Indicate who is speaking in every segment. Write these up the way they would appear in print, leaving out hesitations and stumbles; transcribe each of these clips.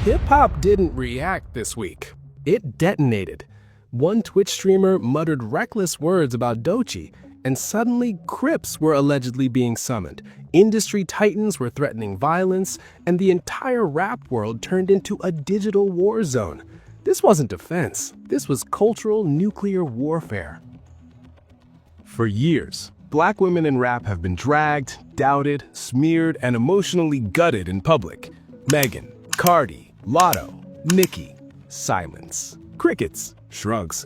Speaker 1: Hip-hop didn't react this week. It detonated. One Twitch streamer muttered reckless words about Doechii, and suddenly Crips were allegedly being summoned. Industry titans were threatening violence, and the entire rap world turned into a digital war zone. This wasn't defense. This was cultural nuclear warfare. For years, Black women in rap have been dragged, doubted, smeared, and emotionally gutted in public. Megan, Cardi, Lotto, Nicki, silence. Crickets, shrugs.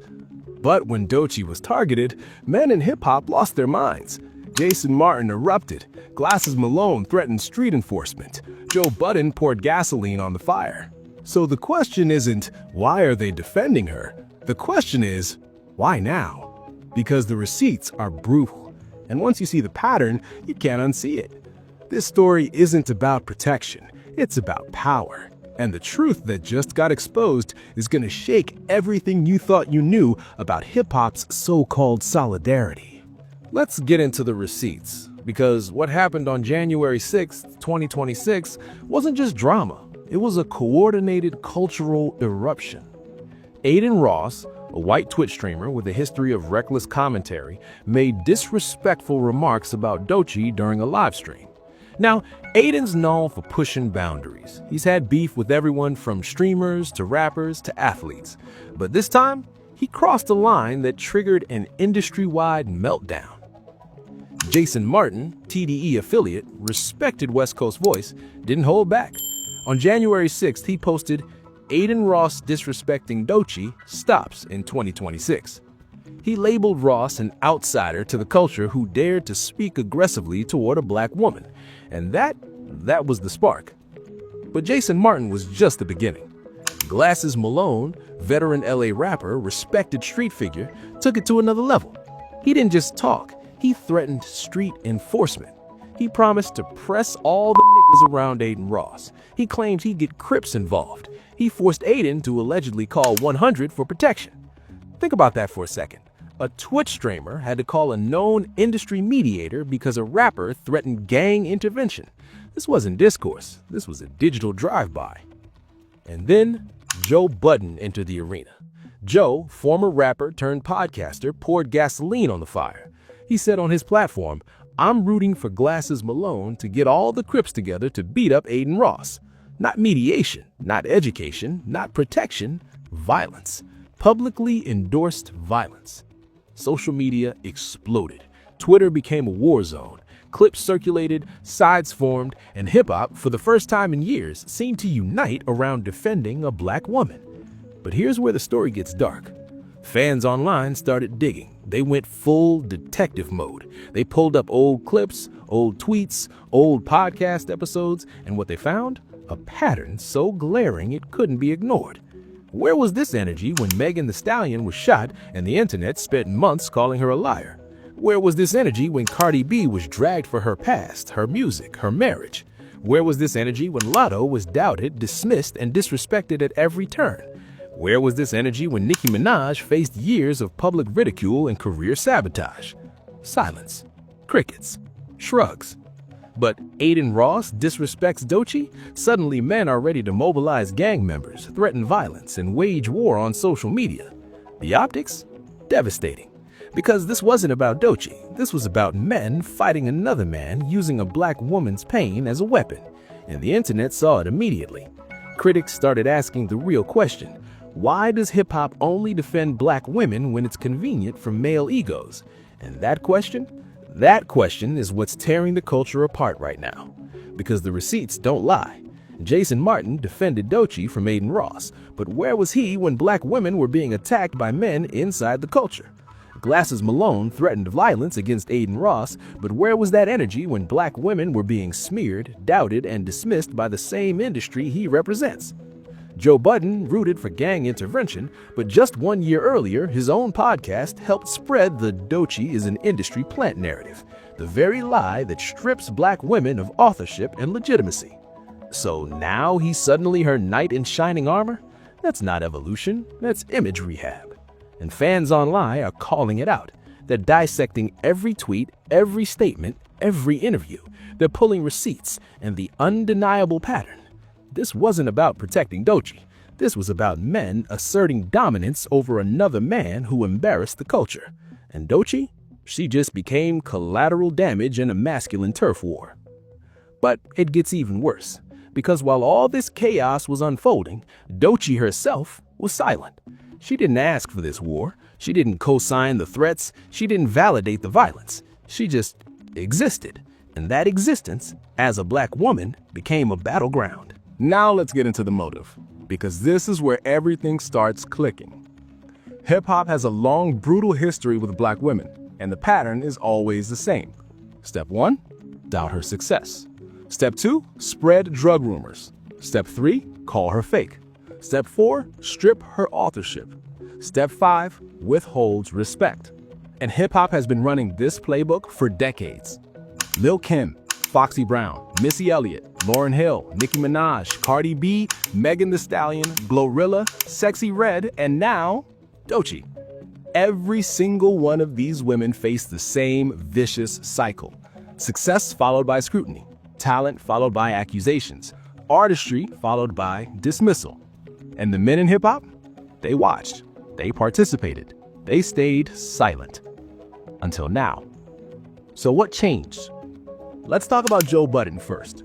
Speaker 1: But when Doechii was targeted, men in hip-hop lost their minds. Jason Martin erupted. Glasses Malone threatened street enforcement. Joe Budden poured gasoline on the fire. So the question isn't, why are they defending her? The question is, why now? Because the receipts are brutal. And once you see the pattern, you can't unsee it. This story isn't about protection. It's about power. And the truth that just got exposed is going to shake everything you thought you knew about hip-hop's so-called solidarity. Let's get into the receipts, because what happened on January 6, 2026 wasn't just drama. It was a coordinated cultural eruption. Adin Ross, a white Twitch streamer with a history of reckless commentary, made disrespectful remarks about Doechii during a live stream. Now, Adin's known for pushing boundaries. He's had beef with everyone from streamers to rappers to athletes. But this time, he crossed a line that triggered an industry-wide meltdown. Jason Martin, TDE affiliate, respected West Coast voice, didn't hold back. On January 6th, he posted, "Adin Ross disrespecting Doechii stops in 2026. He labeled Ross an outsider to the culture who dared to speak aggressively toward a Black woman. And that was the spark. But Jason Martin was just the beginning. Glasses Malone, veteran LA rapper, respected street figure, took it to another level. He didn't just talk, he threatened street enforcement. He promised to press all the niggas around Adin Ross. He claimed he'd get Crips involved. He forced Adin to allegedly call 100 for protection. Think about that for a second. A Twitch streamer had to call a known industry mediator because a rapper threatened gang intervention. This wasn't discourse. This was a digital drive-by. And then Joe Budden entered the arena. Joe, former rapper turned podcaster, poured gasoline on the fire. He said on his platform, "I'm rooting for Glasses Malone to get all the Crips together to beat up Adin Ross. Not mediation, not education, not protection, violence. Publicly endorsed violence." Social media exploded. Twitter became a war zone. Clips circulated, sides formed, and hip-hop, for the first time in years, seemed to unite around defending a Black woman. But here's where the story gets dark. Fans online started digging. They went full detective mode. They pulled up old clips, old tweets, old podcast episodes, and what they found? A pattern so glaring it couldn't be ignored. Where was this energy when Megan Thee Stallion was shot and the internet spent months calling her a liar? Where was this energy when Cardi B was dragged for her past, her music, her marriage? Where was this energy when Lotto was doubted, dismissed, and disrespected at every turn? Where was this energy when Nicki Minaj faced years of public ridicule and career sabotage? Silence. Crickets. Shrugs. But Adin Ross disrespects Doechii? Suddenly men are ready to mobilize gang members, threaten violence, and wage war on social media. The optics? Devastating. Because this wasn't about Doechii. This was about men fighting another man using a Black woman's pain as a weapon. And the internet saw it immediately. Critics started asking the real question. Why does hip-hop only defend Black women when it's convenient for male egos? And that question is what's tearing the culture apart right now. Because the receipts don't lie. Jason Martin defended Doechii from Adin Ross, but where was he when Black women were being attacked by men inside the culture? Glasses Malone threatened violence against Adin Ross, but where was that energy when Black women were being smeared, doubted, and dismissed by the same industry he represents? Joe Budden rooted for gang intervention, but just 1 year earlier, his own podcast helped spread the Doechii is an industry plant narrative, the very lie that strips Black women of authorship and legitimacy. So now he's suddenly her knight in shining armor? That's not evolution, that's image rehab. And fans online are calling it out. They're dissecting every tweet, every statement, every interview. They're pulling receipts and the undeniable pattern. This wasn't about protecting Doechii. This was about men asserting dominance over another man who embarrassed the culture. And Doechii, she just became collateral damage in a masculine turf war. But it gets even worse, because while all this chaos was unfolding, Doechii herself was silent. She didn't ask for this war. She didn't co-sign the threats. She didn't validate the violence. She just existed. And that existence, as a black woman, became a battleground. Now let's get into the motive, because this is where everything starts clicking. Hip-hop has a long, brutal history with black women, and the pattern is always the same. Step 1, doubt her success. Step 2, spread drug rumors. Step 3, call her fake. Step 4, strip her authorship. Step 5, withholds respect. And hip-hop has been running this playbook for decades. Lil' Kim, Foxy Brown, Missy Elliott, Lauryn Hill, Nicki Minaj, Cardi B, Megan Thee Stallion, Glorilla, Sexy Red, and now Doechii. Every single one of these women face the same vicious cycle. Success followed by scrutiny. Talent followed by accusations, artistry followed by dismissal. And the men in hip-hop? They watched, they participated, they stayed silent. Until now. So what changed? Let's talk about Joe Budden first.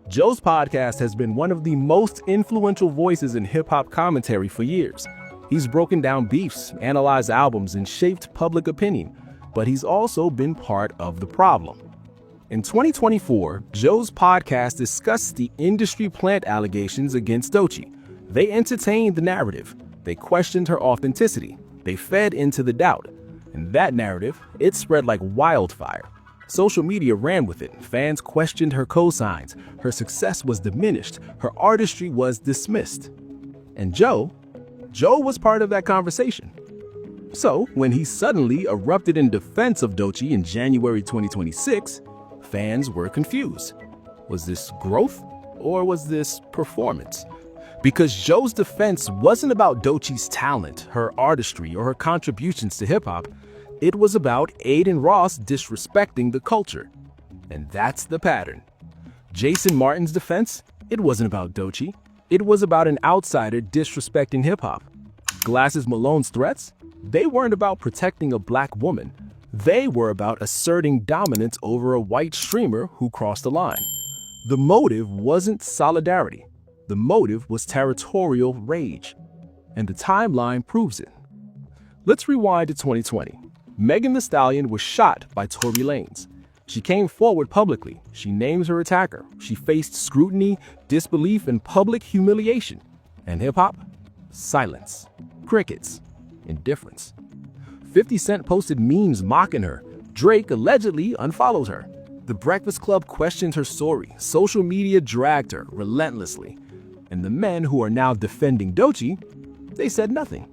Speaker 1: Joe's podcast has been one of the most influential voices in hip-hop commentary for years. He's broken down beefs, analyzed albums, and shaped public opinion, but he's also been part of the problem. In 2024, Joe's podcast discussed the industry plant allegations against Doechii. They entertained the narrative. They questioned her authenticity. They fed into the doubt. And that narrative, it spread like wildfire. Social media ran with it. Fans questioned her cosigns. Her success was diminished. Her artistry was dismissed. And Joe was part of that conversation. So, when he suddenly erupted in defense of Doechii in January 2026, fans were confused. Was this growth or was this performance? Because Joe's defense wasn't about Doechii's talent, her artistry, or her contributions to hip-hop. It was about Aiden Ross disrespecting the culture. And that's the pattern. Jason Martin's defense, it wasn't about Doechii. It was about an outsider disrespecting hip-hop. Glasses Malone's threats, they weren't about protecting a black woman. They were about asserting dominance over a white streamer who crossed the line. The motive wasn't solidarity. The motive was territorial rage. And the timeline proves it. Let's rewind to 2020. Megan Thee Stallion was shot by Tory Lanez. She came forward publicly. She named her attacker. She faced scrutiny, disbelief, and public humiliation. And hip-hop? Silence. Crickets. Indifference. 50 Cent posted memes mocking her. Drake allegedly unfollowed her. The Breakfast Club questioned her story. Social media dragged her relentlessly. And the men who are now defending Doechii, they said nothing.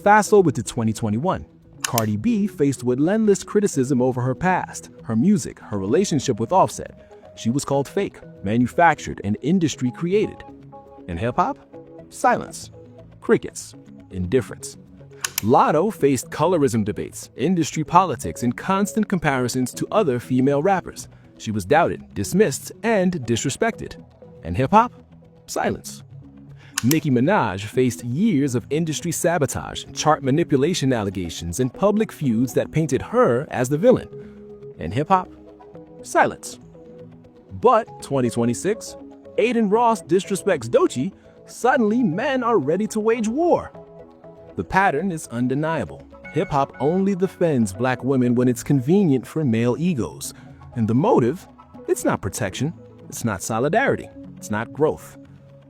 Speaker 1: Fast forward to 2021. Cardi B faced relentless criticism over her past, her music, her relationship with Offset. She was called fake, manufactured, and industry created. In hip-hop? Silence. Crickets. Indifference. Lotto faced colorism debates, industry politics, and constant comparisons to other female rappers. She was doubted, dismissed, and disrespected. And hip-hop? Silence. Nicki Minaj faced years of industry sabotage, chart manipulation allegations, and public feuds that painted her as the villain. And hip-hop? Silence. But 2026, Aiden Ross disrespects Doechii, suddenly men are ready to wage war. The pattern is undeniable. Hip-hop only defends black women when it's convenient for male egos. And the motive? It's not protection. It's not solidarity. It's not growth.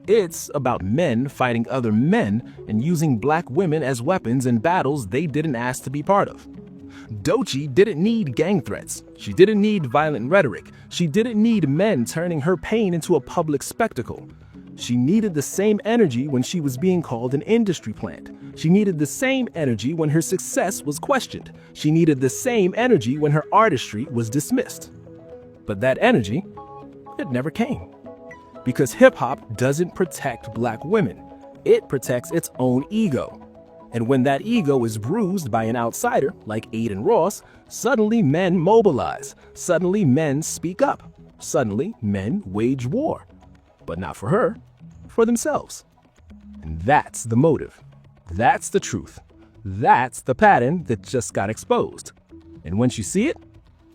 Speaker 1: It's about men fighting other men and using black women as weapons in battles they didn't ask to be part of. Doechii didn't need gang threats. She didn't need violent rhetoric. She didn't need men turning her pain into a public spectacle. She needed the same energy when she was being called an industry plant. She needed the same energy when her success was questioned. She needed the same energy when her artistry was dismissed. But that energy, it never came. Because hip-hop doesn't protect black women. It protects its own ego. And when that ego is bruised by an outsider like Aiden Ross, suddenly men mobilize. Suddenly men speak up. Suddenly men wage war. but not for her, for themselves. And that's the motive. That's the truth. That's the pattern that just got exposed. And once you see it,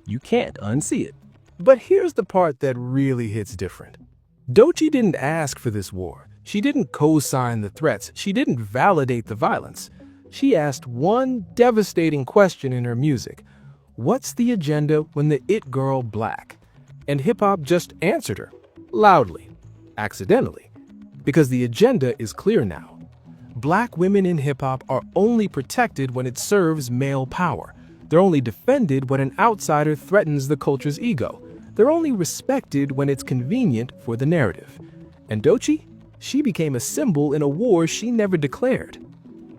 Speaker 1: you can't unsee it. But here's the part that really hits different. Doechii didn't ask for this war. She didn't co-sign the threats. She didn't validate the violence. She asked one devastating question in her music. What's the agenda when the it girl black? And hip-hop just answered her, loudly, accidentally, because the agenda is clear now. Black women in hip-hop are only protected when it serves male power. They're only defended when an outsider threatens the culture's ego. They're only respected when it's convenient for the narrative. And Doechii, she became a symbol in a war she never declared.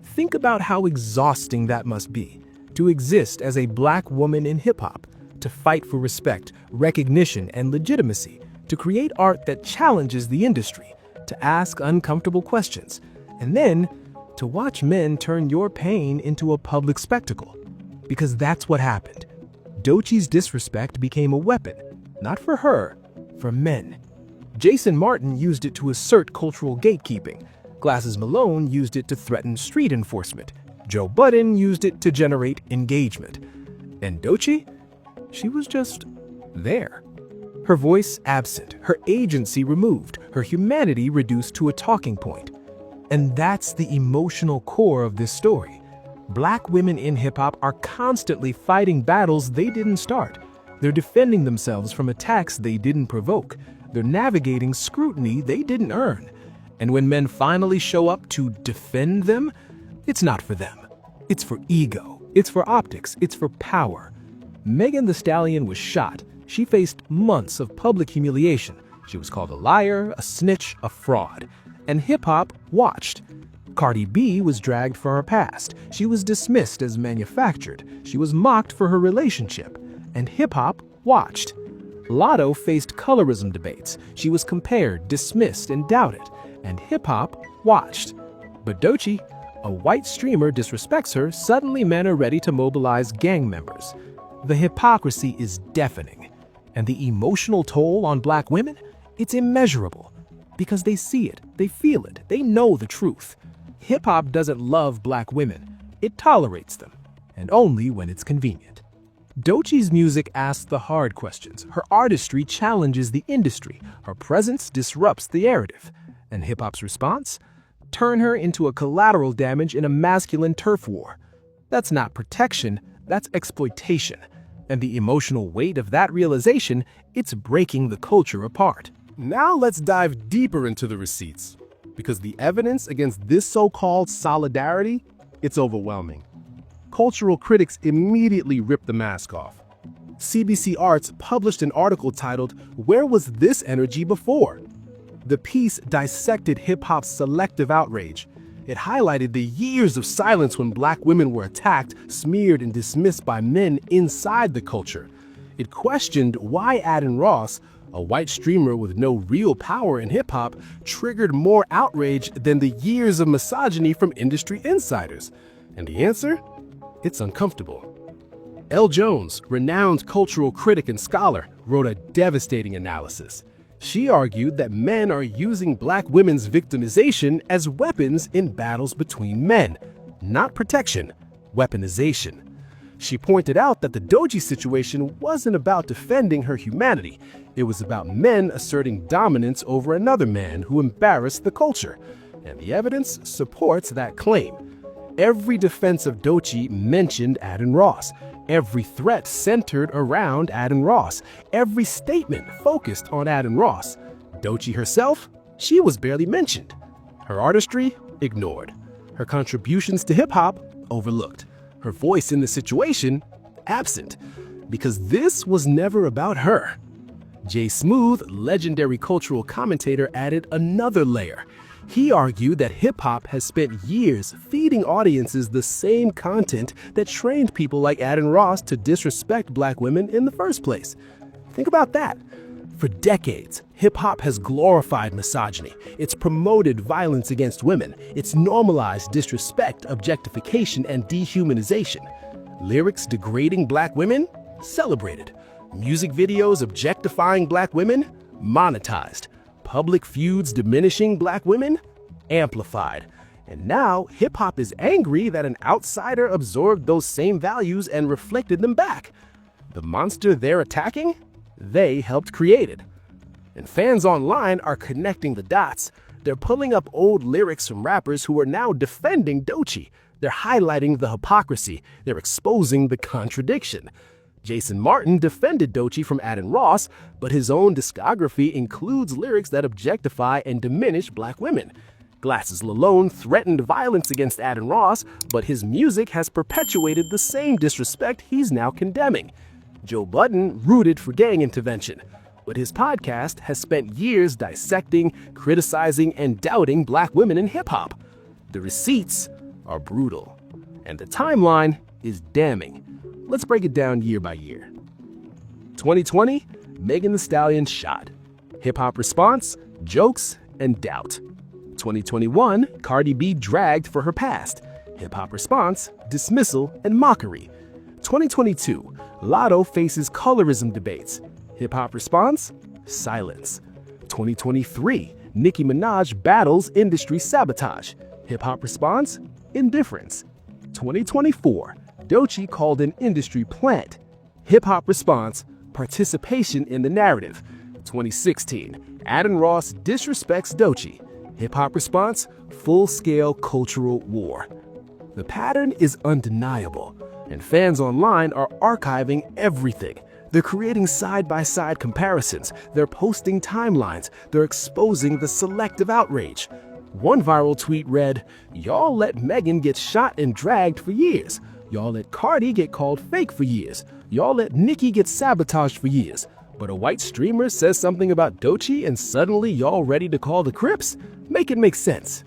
Speaker 1: Think about how exhausting that must be, to exist as a black woman in hip-hop, to fight for respect, recognition, and legitimacy, to create art that challenges the industry, to ask uncomfortable questions, and then to watch men turn your pain into a public spectacle. Because that's what happened. Doechii's disrespect became a weapon, not for her, for men. Jason Martin used it to assert cultural gatekeeping. Glasses Malone used it to threaten street enforcement. Joe Budden used it to generate engagement. And Doechii? She was just there. Her voice absent, her agency removed, her humanity reduced to a talking point. And that's the emotional core of this story. Black women in hip-hop are constantly fighting battles they didn't start. They're defending themselves from attacks they didn't provoke. They're navigating scrutiny they didn't earn. And when men finally show up to defend them, it's not for them. It's for ego. It's for optics. It's for power. Megan Thee Stallion was shot. She faced months of public humiliation. She was called a liar, a snitch, a fraud. And hip-hop watched. Cardi B was dragged for her past. She was dismissed as manufactured. She was mocked for her relationship. And hip-hop watched. Lotto faced colorism debates. She was compared, dismissed, and doubted. And hip-hop watched. But Doechii, a white streamer, disrespects her. Suddenly men are ready to mobilize gang members. The hypocrisy is deafening. And the emotional toll on black women? It's immeasurable. Because they see it, they feel it, they know the truth. Hip-hop doesn't love black women. It tolerates them. And only when it's convenient. Doechii's music asks the hard questions. Her artistry challenges the industry. Her presence disrupts the narrative. And hip-hop's response? Turn her into a collateral damage in a masculine turf war. That's not protection, that's exploitation. And the emotional weight of that realization, it's breaking the culture apart. Now let's dive deeper into the receipts. Because the evidence against this so-called solidarity, it's overwhelming. Cultural critics immediately ripped the mask off. CBC Arts published an article titled, "Where Was This Energy Before?" The piece dissected hip-hop's selective outrage. It highlighted the years of silence when black women were attacked, smeared, and dismissed by men inside the culture. It questioned why Adin Ross, a white streamer with no real power in hip-hop, triggered more outrage than the years of misogyny from industry insiders. And the answer? It's uncomfortable. Elle Jones, renowned cultural critic and scholar, wrote a devastating analysis. She argued that men are using black women's victimization as weapons in battles between men, not protection, weaponization. She pointed out that the Doechii situation wasn't about defending her humanity. It was about men asserting dominance over another man who embarrassed the culture. And the evidence supports that claim. Every defense of Doechii mentioned Adin Ross. Every threat centered around Adin Ross. Every statement focused on Adin Ross. Doechii herself, she was barely mentioned. Her artistry, ignored. Her contributions to hip-hop, overlooked. Her voice in the situation, absent. Because this was never about her. Jay Smooth, legendary cultural commentator, added another layer. He argued that hip-hop has spent years feeding audiences the same content that trained people like Adin Ross to disrespect black women in the first place. Think about that. For decades, hip-hop has glorified misogyny. It's promoted violence against women. It's normalized disrespect, objectification, and dehumanization. Lyrics degrading black women? Celebrated. Music videos objectifying black women? Monetized. public feuds diminishing black women? Amplified. And now, hip-hop is angry that an outsider absorbed those same values and reflected them back. The monster they're attacking? They helped create it. And fans online are connecting the dots. They're pulling up old lyrics from rappers who are now defending Doechii. They're highlighting the hypocrisy. They're exposing the contradiction. Jason Martin defended Doechii from Adin Ross, but his own discography includes lyrics that objectify and diminish black women. Glasses Lalone threatened violence against Adin Ross, but his music has perpetuated the same disrespect he's now condemning. Joe Budden rooted for gang intervention, but his podcast has spent years dissecting, criticizing, and doubting black women in hip-hop. The receipts are brutal, and the timeline is damning. Let's break it down year by year. 2020, Megan Thee Stallion shot. Hip-hop response, jokes, and doubt. 2021, Cardi B dragged for her past. Hip-hop response, dismissal, and mockery. 2022, Lotto faces colorism debates. Hip-hop response, silence. 2023, Nicki Minaj battles industry sabotage. Hip-hop response, indifference. 2024, Doechii called an industry plant. Hip-hop response, participation in the narrative. 2016, Adin Ross disrespects Doechii. Hip-hop response, full-scale cultural war. The pattern is undeniable, and fans online are archiving everything. They're creating side-by-side comparisons. They're posting timelines. They're exposing the selective outrage. One viral tweet read, "Y'all let Megan get shot and dragged for years. Y'all let Cardi get called fake for years. Y'all let Nicki get sabotaged for years. But a white streamer says something about Doechii and suddenly y'all ready to call the Crips? Make it make sense."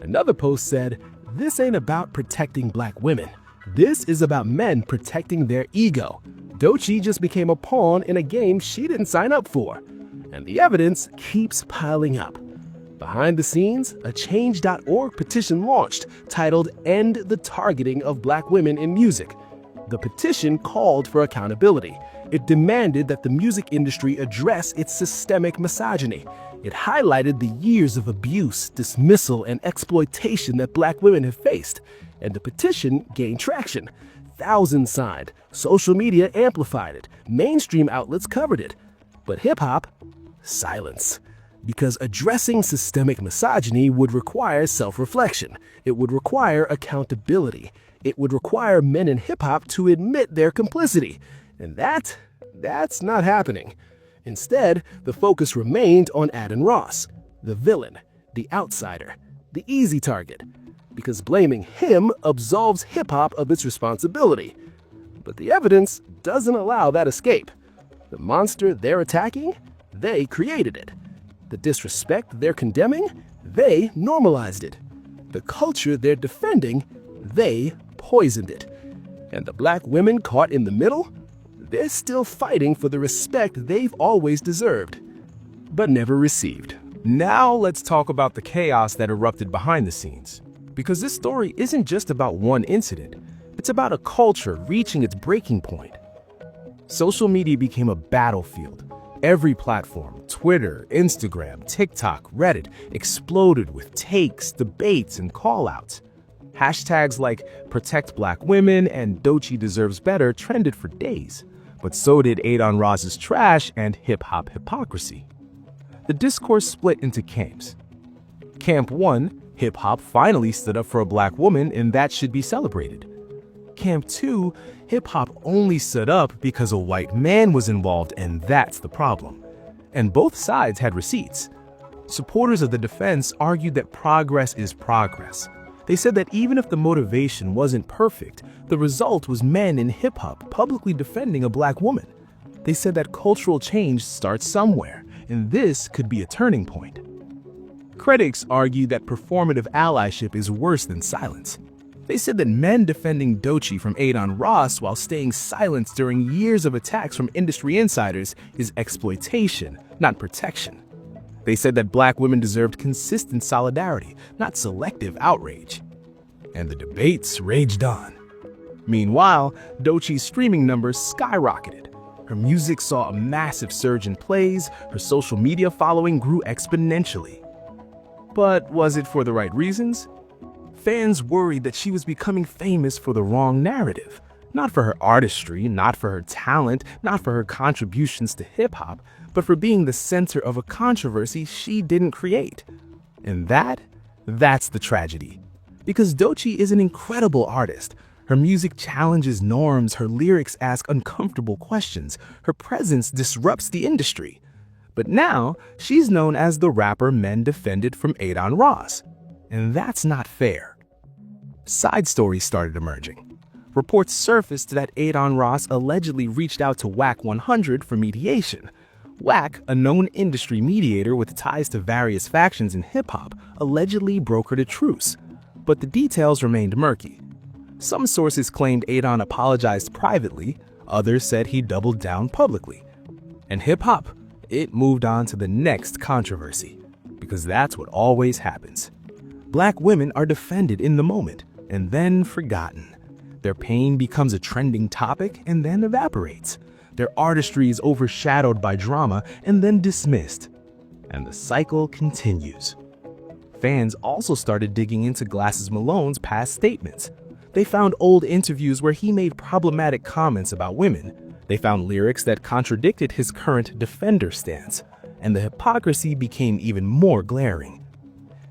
Speaker 1: Another post said, "This ain't about protecting black women. This is about men protecting their ego. Doechii just became a pawn in a game she didn't sign up for." And the evidence keeps piling up. Behind the scenes, a Change.org petition launched titled "End the Targeting of Black Women in Music." The petition called for accountability. It demanded that the music industry address its systemic misogyny. It highlighted the years of abuse, dismissal, and exploitation that black women have faced. And the petition gained traction. Thousands signed. Social media amplified it. Mainstream outlets covered it. But hip-hop? Silence. Because addressing systemic misogyny would require self-reflection. It would require accountability. It would require men in hip-hop to admit their complicity. And that's not happening. Instead, the focus remained on Adin Ross, the villain, the outsider, the easy target, because blaming him absolves hip-hop of its responsibility. But the evidence doesn't allow that escape. The monster they're attacking, they created it. The disrespect they're condemning, they normalized it. The culture they're defending, they poisoned it. And the black women caught in the middle, they're still fighting for the respect they've always deserved, but never received.
Speaker 2: Now let's talk about the chaos that erupted behind the scenes. Because this story isn't just about one incident, it's about a culture reaching its breaking point. Social media became a battlefield. Every platform, Twitter, Instagram, TikTok, Reddit, exploded with takes, debates, and call-outs. Hashtags like "Protect Black Women" and "Doechii Deserves Better" trended for days. But so did Adin Ross's trash and hip-hop hypocrisy. The discourse split into camps. Camp 1, hip-hop finally stood up for a black woman and that should be celebrated. Camp 2, hip-hop only stood up because a white man was involved and that's the problem. And both sides had receipts. Supporters of the defense argued that progress is progress. They said that even if the motivation wasn't perfect, the result was men in hip-hop publicly defending a black woman. They said that cultural change starts somewhere, and this could be a turning point. Critics argued that performative allyship is worse than silence. They said that men defending Doechii from Adin Ross while staying silent during years of attacks from industry insiders is exploitation, not protection. They said that black women deserved consistent solidarity, not selective outrage. And the debates raged on. Meanwhile, Doechii's streaming numbers skyrocketed. Her music saw a massive surge in plays, her social media following grew exponentially. But was it for the right reasons? Fans worried that she was becoming famous for the wrong narrative. Not for her artistry, not for her talent, not for her contributions to hip-hop, but for being the center of a controversy she didn't create. And that's the tragedy. Because Doechii is an incredible artist. Her music challenges norms, her lyrics ask uncomfortable questions, her presence disrupts the industry. But now, she's known as the rapper men defended from Adon Ross. And that's not fair. Side stories started emerging. Reports surfaced that Adon Ross allegedly reached out to Wack 100 for mediation. Wack, a known industry mediator with ties to various factions in hip-hop, allegedly brokered a truce. But the details remained murky. Some sources claimed Adon apologized privately, others said he doubled down publicly. And hip-hop, it moved on to the next controversy, because that's what always happens. Black women are defended in the moment, and then forgotten. Their pain becomes a trending topic and then evaporates. Their artistry is overshadowed by drama and then dismissed. And the cycle continues. Fans also started digging into Glasses Malone's past statements. They found old interviews where he made problematic comments about women. They found lyrics that contradicted his current defender stance. And the hypocrisy became even more glaring.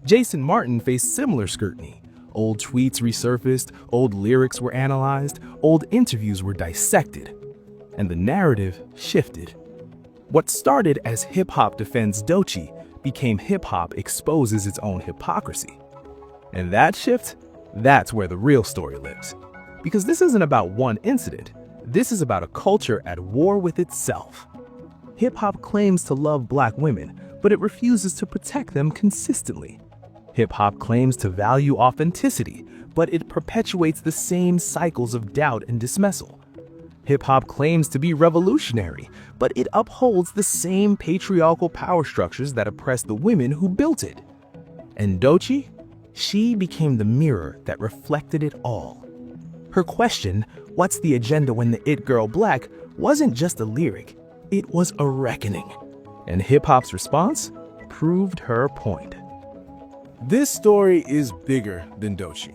Speaker 2: Jason Martin faced similar scrutiny. Old tweets resurfaced, old lyrics were analyzed, old interviews were dissected, and the narrative shifted. What started as hip-hop defends Doechii became hip-hop exposes its own hypocrisy. And that shift, that's where the real story lives. Because this isn't about one incident, this is about a culture at war with itself. Hip-hop claims to love black women, but it refuses to protect them consistently. Hip-hop claims to value authenticity, but it perpetuates the same cycles of doubt and dismissal. Hip-hop claims to be revolutionary, but it upholds the same patriarchal power structures that oppress the women who built it. And Doechii? She became the mirror that reflected it all. Her question, "What's the agenda when the it girl black?" wasn't just a lyric, it was a reckoning. And hip-hop's response proved her point.
Speaker 1: This story is bigger than Doechii,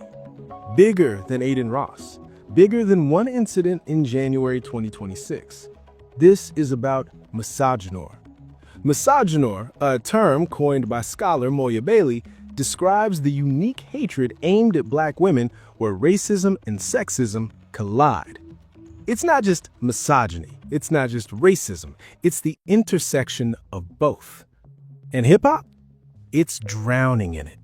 Speaker 1: bigger than Adon Ross, bigger than one incident in January 2026. This is about misogynoir. Misogynoir, a term coined by scholar Moya Bailey, describes the unique hatred aimed at black women where racism and sexism collide. It's not just misogyny, it's not just racism, it's the intersection of both. And hip-hop? It's drowning in it.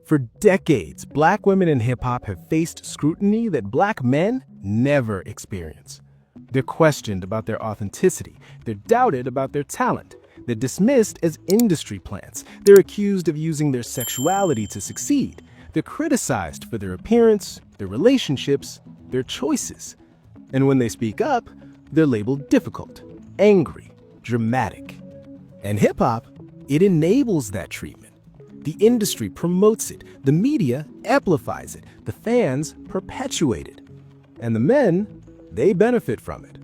Speaker 1: For decades, black women in hip-hop have faced scrutiny that black men never experience. They're questioned about their authenticity, they're doubted about their talent, they're dismissed as industry plants, they're accused of using their sexuality to succeed, they're criticized for their appearance, their relationships, their choices. And when they speak up, they're labeled difficult, angry, dramatic. And hip-hop, it enables that treatment. The industry promotes it, the media amplifies it, the fans perpetuate it. And the men, they benefit from it.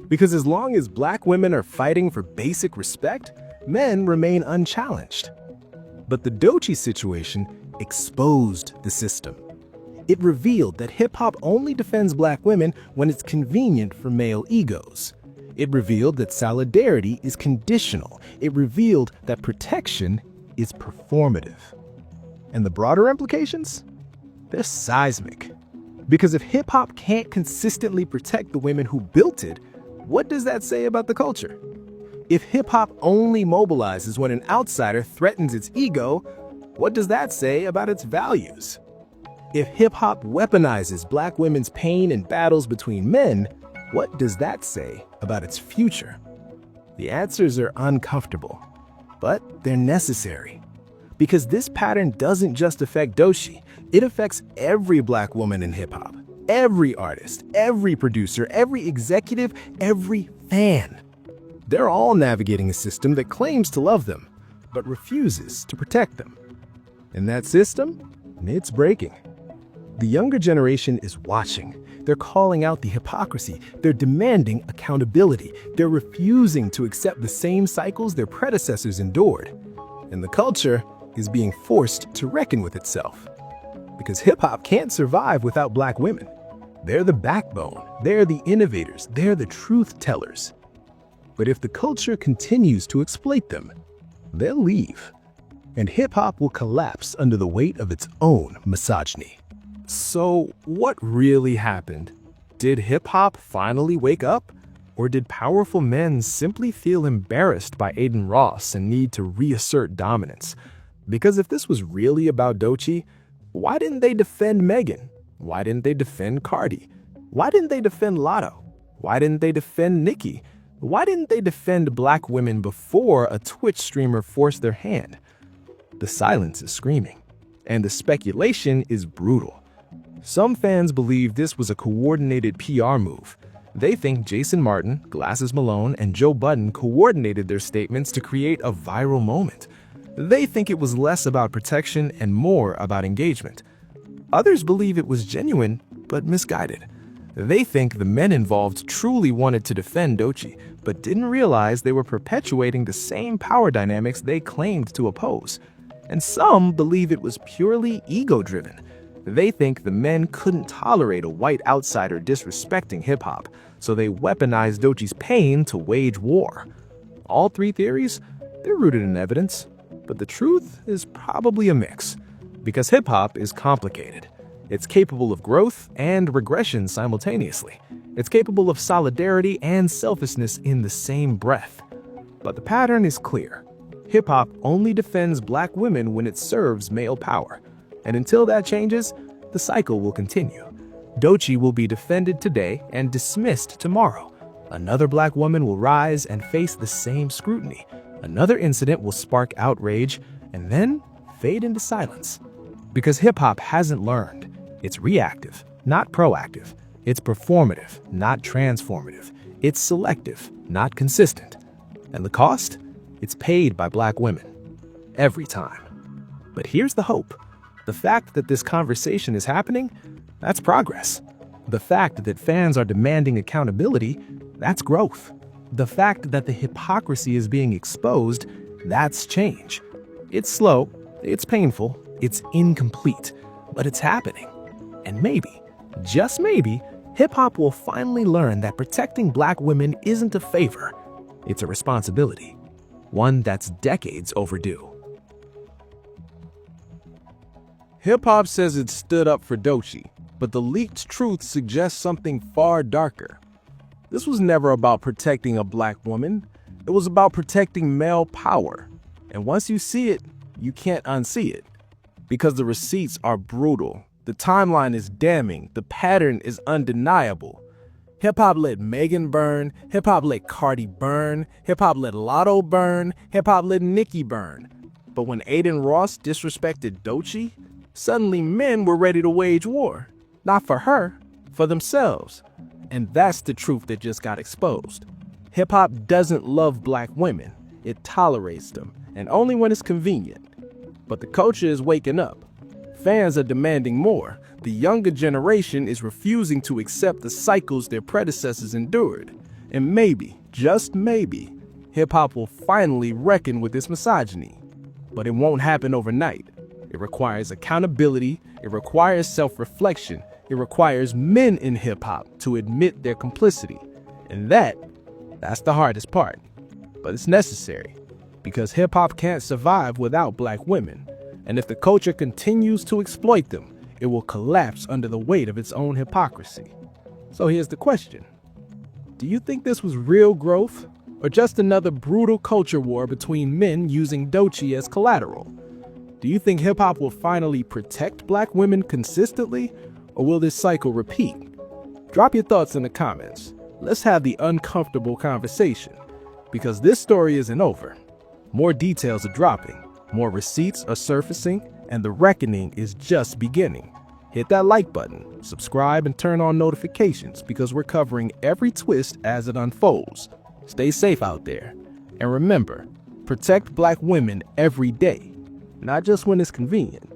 Speaker 1: Because as long as black women are fighting for basic respect, men remain unchallenged. But the Doechii situation exposed the system. It revealed that hip-hop only defends black women when it's convenient for male egos. It revealed that solidarity is conditional. It revealed that protection is performative. And the broader implications? They're seismic. Because if hip-hop can't consistently protect the women who built it, what does that say about the culture? If hip-hop only mobilizes when an outsider threatens its ego, what does that say about its values? If hip-hop weaponizes black women's pain and battles between men, what does that say about its future? The answers are uncomfortable, but they're necessary. Because this pattern doesn't just affect Doechii, it affects every black woman in hip-hop, every artist, every producer, every executive, every fan. They're all navigating a system that claims to love them, but refuses to protect them. And that system, it's breaking. The younger generation is watching.
Speaker 2: They're calling out the hypocrisy. They're demanding accountability. They're refusing to accept the same cycles their predecessors endured. And the culture is being forced to reckon with itself. Because hip-hop can't survive without Black women. They're the backbone. They're the innovators. They're the truth tellers. But if the culture continues to exploit them, they'll leave. And hip-hop will collapse under the weight of its own misogyny.
Speaker 1: So, what really happened? Did hip-hop finally wake up? Or did powerful men simply feel embarrassed by Aiden Ross and need to reassert dominance? Because if this was really about Doechii, why didn't they defend Megan? Why didn't they defend Cardi? Why didn't they defend Lotto? Why didn't they defend Nicki? Why didn't they defend Black women before a Twitch streamer forced their hand? The silence is screaming, and the speculation is brutal. Some fans believe this was a coordinated PR move. They think Jason Martin, Glasses Malone, and Joe Budden coordinated their statements to create a viral moment. They think it was less about protection and more about engagement. Others believe it was genuine, but misguided. They think the men involved truly wanted to defend Doechii, but didn't realize they were perpetuating the same power dynamics they claimed to oppose. And some believe it was purely ego-driven. They think the men couldn't tolerate a white outsider disrespecting hip-hop, so they weaponized Doechii's pain to wage war. All three theories, they're rooted in evidence, but the truth is probably a mix, because hip-hop is complicated. It's capable of growth and regression simultaneously. It's capable of solidarity and selfishness in the same breath. But the pattern is clear. Hip-hop only defends Black women when it serves male power. And until that changes, the cycle will continue. Doechii will be defended today and dismissed tomorrow. Another Black woman will rise and face the same scrutiny. Another incident will spark outrage and then fade into silence. Because hip-hop hasn't learned. It's reactive, not proactive. It's performative, not transformative. It's selective, not consistent. And the cost? It's paid by Black women. Every time. But here's the hope. The fact that this conversation is happening, that's progress. The fact that fans are demanding accountability, that's growth. The fact that the hypocrisy is being exposed, that's change. It's slow, it's painful, it's incomplete, but it's happening. And maybe, just maybe, hip-hop will finally learn that protecting Black women isn't a favor, it's a responsibility. One that's decades overdue.
Speaker 2: Hip-hop says it stood up for Doechii, but the leaked truth suggests something far darker. This was never about protecting a Black woman. It was about protecting male power. And once you see it, you can't unsee it. Because the receipts are brutal. The timeline is damning. The pattern is undeniable. Hip-hop let Megan burn. Hip-hop let Cardi burn. Hip-hop let Lotto burn. Hip-hop let Nicki burn. But when Aiden Ross disrespected Doechii, suddenly men were ready to wage war. Not for her, for themselves. And that's the truth that just got exposed. Hip-hop doesn't love Black women. It tolerates them, and only when it's convenient. But the culture is waking up. Fans are demanding more. The younger generation is refusing to accept the cycles their predecessors endured. And maybe, just maybe, hip-hop will finally reckon with this misogyny. But it won't happen overnight. It requires accountability. It requires self-reflection. It requires men in hip-hop to admit their complicity. And that's the hardest part. But it's necessary. Because hip-hop can't survive without Black women. And if the culture continues to exploit them, it will collapse under the weight of its own hypocrisy. So here's the question. Do you think this was real growth? Or just another brutal culture war between men using Doechii as collateral? Do you think hip-hop will finally protect Black women consistently? Or will this cycle repeat? Drop your thoughts in the comments. Let's have the uncomfortable conversation. Because this story isn't over. More details are dropping. More receipts are surfacing, and the reckoning is just beginning. Hit that like button, subscribe, and turn on notifications because we're covering every twist as it unfolds. Stay safe out there. And remember, protect Black women every day, not just when it's convenient.